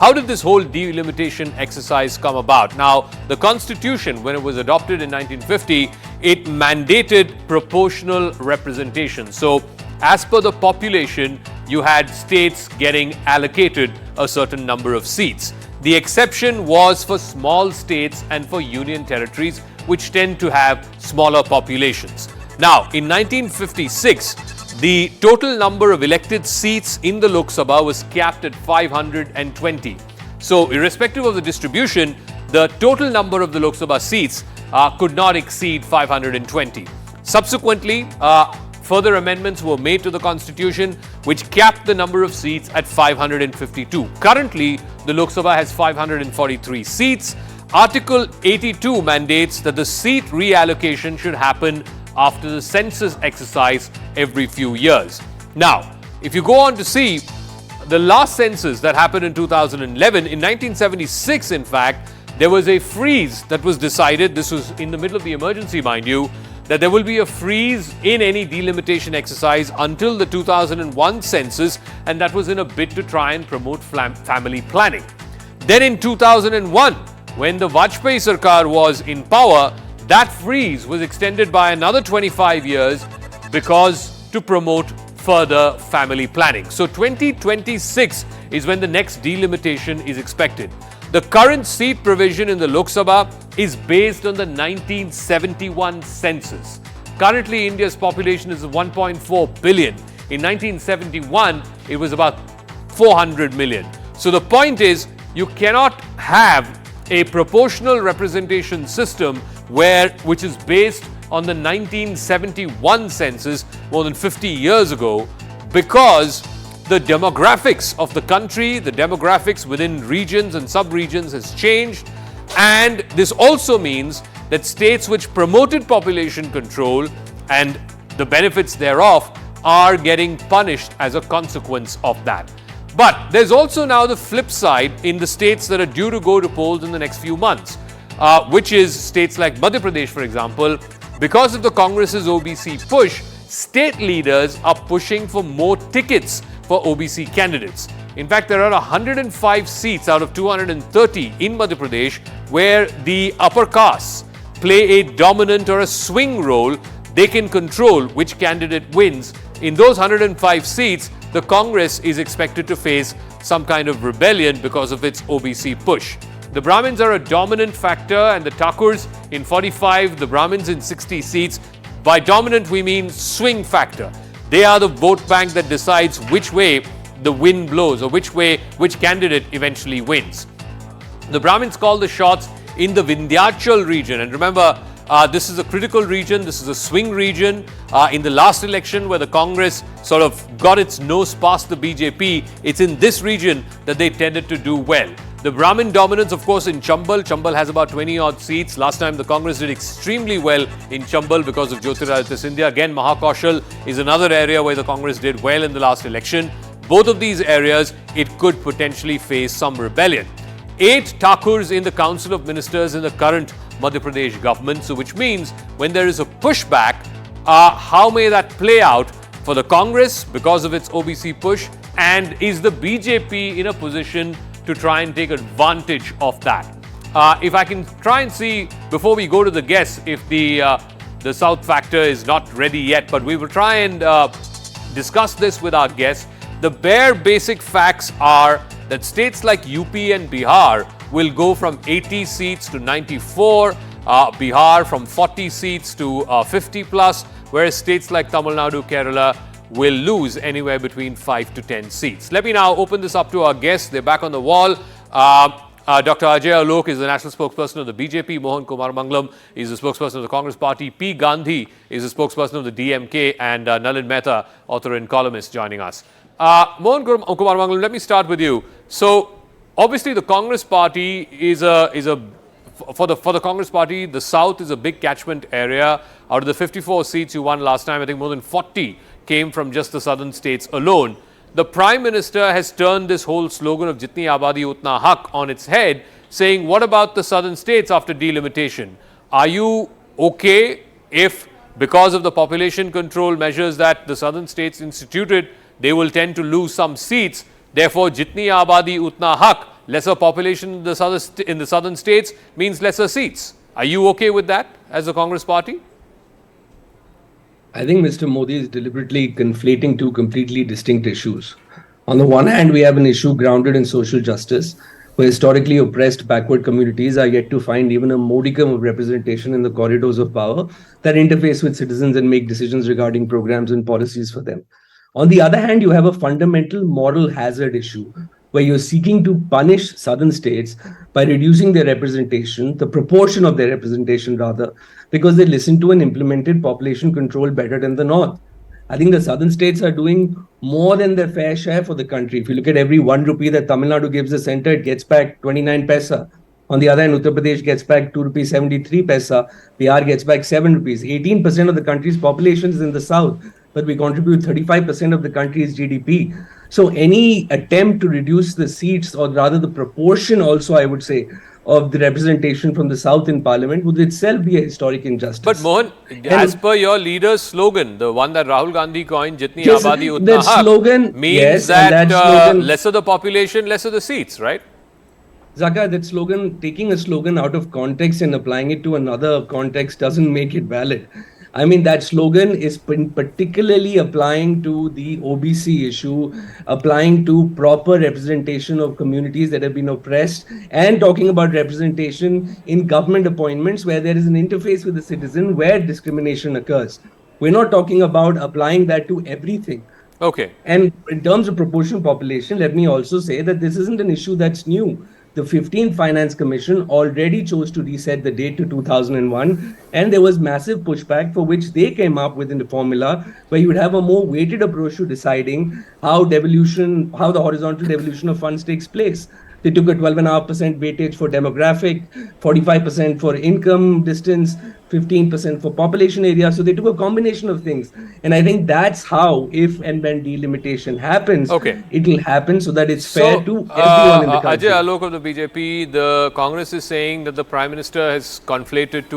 How did this whole delimitation exercise come about? Now, the Constitution, when it was adopted in 1950, it mandated proportional representation. So, as per the population, you had states getting allocated a certain number of seats. The exception was for small states and for union territories, which tend to have smaller populations. Now, in 1956, the total number of elected seats in the Lok Sabha was capped at 520. So, irrespective of the distribution, the total number of the Lok Sabha seats could not exceed 520. Subsequently, further amendments were made to the Constitution, which capped the number of seats at 552. Currently, the Lok Sabha has 543 seats. Article 82 mandates that the seat reallocation should happen after the census exercise every few years. Now, if you go on to see the last census that happened in 2011, in 1976, in fact, there was a freeze that was decided. This was in the middle of the emergency, mind you, that there will be a freeze in any delimitation exercise until the 2001 census, and that was in a bid to try and promote family planning. Then in 2001, when the Vajpayee Sarkar was in power, that freeze was extended by another 25 years because to promote further family planning. So 2026 is when the next delimitation is expected. The current seat provision in the Lok Sabha is based on the 1971 census. Currently, India's population is 1.4 billion. In 1971, it was about 400 million. So the point is, you cannot have a proportional representation system which is based on the 1971 census more than 50 years ago, because the demographics of the country, the demographics within regions and sub-regions has changed, and this also means that states which promoted population control and the benefits thereof are getting punished as a consequence of that. But there's also now the flip side in the states that are due to go to polls in the next few months, which is states like Madhya Pradesh, for example. Because of the Congress's OBC push, state leaders are pushing for more tickets for OBC candidates. In fact, there are 105 seats out of 230 in Madhya Pradesh where the upper castes play a dominant or a swing role. They can control which candidate wins. In those 105 seats, the Congress is expected to face some kind of rebellion because of its OBC push. The Brahmins are a dominant factor, and the Thakurs in 45, the Brahmins in 60 seats. By dominant, we mean swing factor. They are the vote bank that decides which way the wind blows or which candidate eventually wins. The Brahmins call the shots in the Vindhyachal region. And remember, this is a critical region. This is a swing region. In the last election where the Congress sort of got its nose past the BJP, it's in this region that they tended to do well. The Brahmin dominance, of course, in Chambal. Chambal has about 20-odd seats. Last time the Congress did extremely well in Chambal because of Jyotiraditya Scindia. Again, Mahakaushal is another area where the Congress did well in the last election. Both of these areas, it could potentially face some rebellion. 8 Thakurs in the Council of Ministers in the current Madhya Pradesh government. So which means when there is a pushback, how may that play out for the Congress because of its OBC push? And is the BJP in a position to try and take advantage of that? If I can try and see, before we go to the guess, if the South factor is not ready yet, but we will try and discuss this with our guests. The bare basic facts are that states like UP and Bihar will go from 80 seats to 94, Bihar from 40 seats to 50 plus, whereas states like Tamil Nadu, Kerala will lose anywhere between 5 to 10 seats. Let me now open this up to our guests. They're back on the wall. Dr. Ajay Alok is the national spokesperson of the BJP. Mohan Kumaramangalam is the spokesperson of the Congress Party. P. Gandhi is the spokesperson of the DMK. And Nalin Mehta, author and columnist, joining us. Mohan Kumaramangalam, let me start with you. So, obviously, the Congress Party for the Congress Party, the South is a big catchment area. Out of the 54 seats you won last time, I think more than 40 came from just the southern states alone. The Prime Minister has turned this whole slogan of Jitni Abadi Utna Haq on its head, saying, what about the southern states after delimitation? Are you okay if, because of the population control measures that the southern states instituted, they will tend to lose some seats? Therefore, jitni abadi utna haq, lesser population in the southern states means lesser seats. Are you okay with that as a Congress party? I think Mr. Modi is deliberately conflating two completely distinct issues. On the one hand, we have an issue grounded in social justice, where historically oppressed backward communities are yet to find even a modicum of representation in the corridors of power that interface with citizens and make decisions regarding programs and policies for them. On the other hand, you have a fundamental moral hazard issue where you're seeking to punish southern states by reducing their representation, the proportion of their representation rather, because they listen to and implemented population control better than the north. I think the southern states are doing more than their fair share for the country. If you look at every 1 rupee that Tamil Nadu gives the center, it gets back 29 paisa. On the other hand, Uttar Pradesh gets back 2 rupees 73 paisa. Bihar gets back 7 rupees. 18% of the country's population is in the south, but we contribute 35% of the country's GDP. So any attempt to reduce the seats, or rather the proportion also, I would say, of the representation from the south in parliament would itself be a historic injustice. But Mohan, as per your leader's slogan, the one that Rahul Gandhi coined, Jitni Abadi Utna Haq, slogan means yes, that slogan, lesser the population, lesser the seats, right? Zaka, that slogan, taking a slogan out of context and applying it to another context doesn't make it valid. I mean, that slogan is particularly applying to the OBC issue, applying to proper representation of communities that have been oppressed, and talking about representation in government appointments where there is an interface with the citizen where discrimination occurs. We're not talking about applying that to everything. Okay. And in terms of proportional population, let me also say that this isn't an issue that's new. The 15th Finance Commission already chose to reset the date to 2001, and there was massive pushback for which they came up with the formula where you would have a more weighted approach to deciding how the horizontal devolution of funds takes place. They took a 12.5% weightage for demographic, 45% for income distance, 15% for population area. So they took a combination of things. And I think that's how, if and when delimitation happens, it will happen so that it's fair to everyone in the country. Ajay Alok of the BJP, the Congress is saying that the Prime Minister has conflated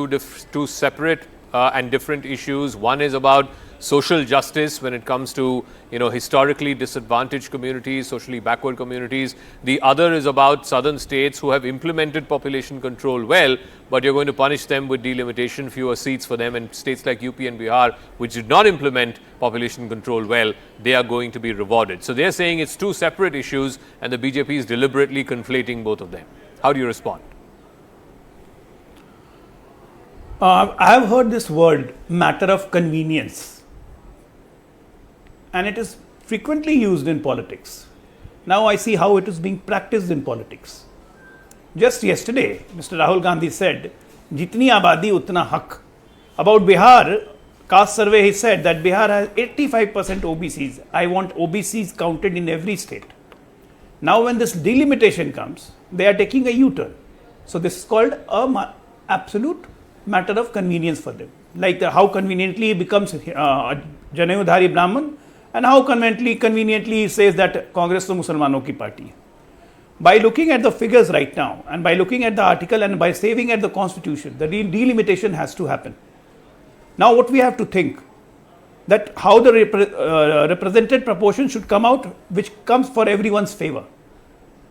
two separate and different issues. One is about social justice when it comes to, historically disadvantaged communities, socially backward communities. The other is about southern states who have implemented population control well, but you're going to punish them with delimitation, fewer seats for them, and states like UP and Bihar, which did not implement population control well, they are going to be rewarded. So they're saying it's two separate issues, and the BJP is deliberately conflating both of them. How do you respond? I have heard this word, matter of convenience. And it is frequently used in politics. Now I see how it is being practiced in politics. Just yesterday, Mr. Rahul Gandhi said, Jitni abadi utna haq. About Bihar, caste survey, he said that Bihar has 85% OBCs. I want OBCs counted in every state. Now when this delimitation comes, they are taking a U-turn. So this is called a absolute matter of convenience for them. Like how conveniently he becomes Janayudhari Brahman, and how conveniently he says that Congress to Musalmanon ki party. By looking at the figures right now, and by looking at the article, and by saving at the constitution, the delimitation has to happen. Now what we have to think, that how the represented proportion should come out, which comes for everyone's favor.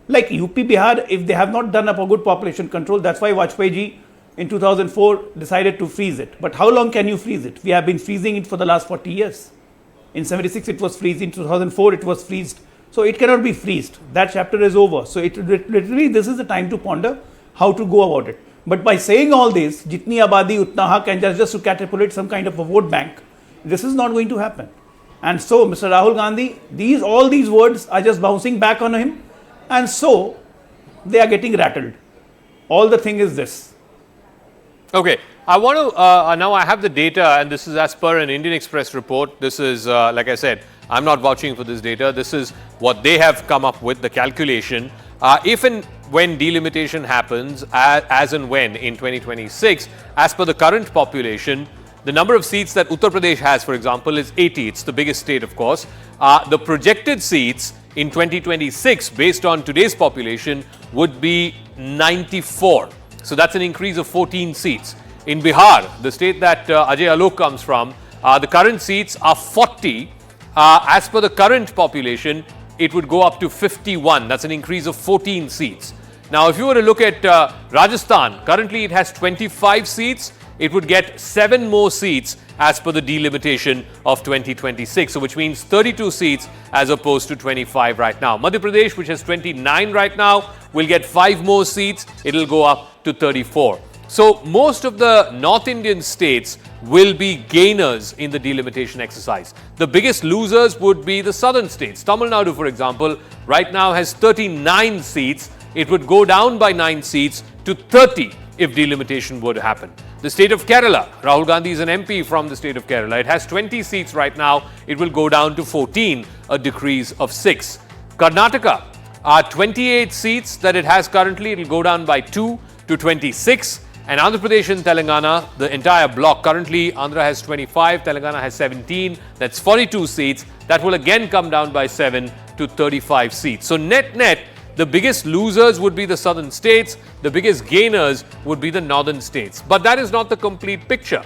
Like UP, Bihar, if they have not done up a good population control, that's why Vajpayee ji in 2004 decided to freeze it. But how long can you freeze it? We have been freezing it for the last 40 years. In 76 it was freezed, in 2004 it was freezed. So it cannot be freezed. That chapter is over. So it literally, this is the time to ponder how to go about it. But by saying all this, Jitni Abadi Utna Haq, and just to catapult some kind of a vote bank, this is not going to happen. And so Mr. Rahul Gandhi, all these words are just bouncing back on him, and so they are getting rattled. All the thing is this. Okay. I want to, now I have the data, and this is as per an Indian Express report. This is, like I said, I'm not vouching for this data. This is what they have come up with, the calculation. If and when delimitation happens, as and when in 2026, as per the current population, the number of seats that Uttar Pradesh has, for example, is 80. It's the biggest state, of course. The projected seats in 2026, based on today's population, would be 94. So that's an increase of 14 seats. In Bihar, the state that Ajay Alok comes from, the current seats are 40. As per the current population, it would go up to 51. That's an increase of 14 seats. Now, if you were to look at Rajasthan, currently it has 25 seats. It would get 7 more seats as per the delimitation of 2026, so which means 32 seats as opposed to 25 right now. Madhya Pradesh, which has 29 right now, will get 5 more seats. It'll go up to 34. So most of the North Indian states will be gainers in the delimitation exercise. The biggest losers would be the southern states. Tamil Nadu, for example, right now has 39 seats. It would go down by 9 seats to 30 if delimitation were to happen. The state of Kerala, Rahul Gandhi is an MP from the state of Kerala. It has 20 seats right now. It will go down to 14, a decrease of 6. Karnataka are 28 seats that it has currently. It will go down by 2 to 26. And Andhra Pradesh and Telangana, the entire block, currently Andhra has 25, Telangana has 17. That's 42 seats. That will again come down by 7 to 35 seats. So net, the biggest losers would be the southern states, the biggest gainers would be the northern states. But that is not the complete picture.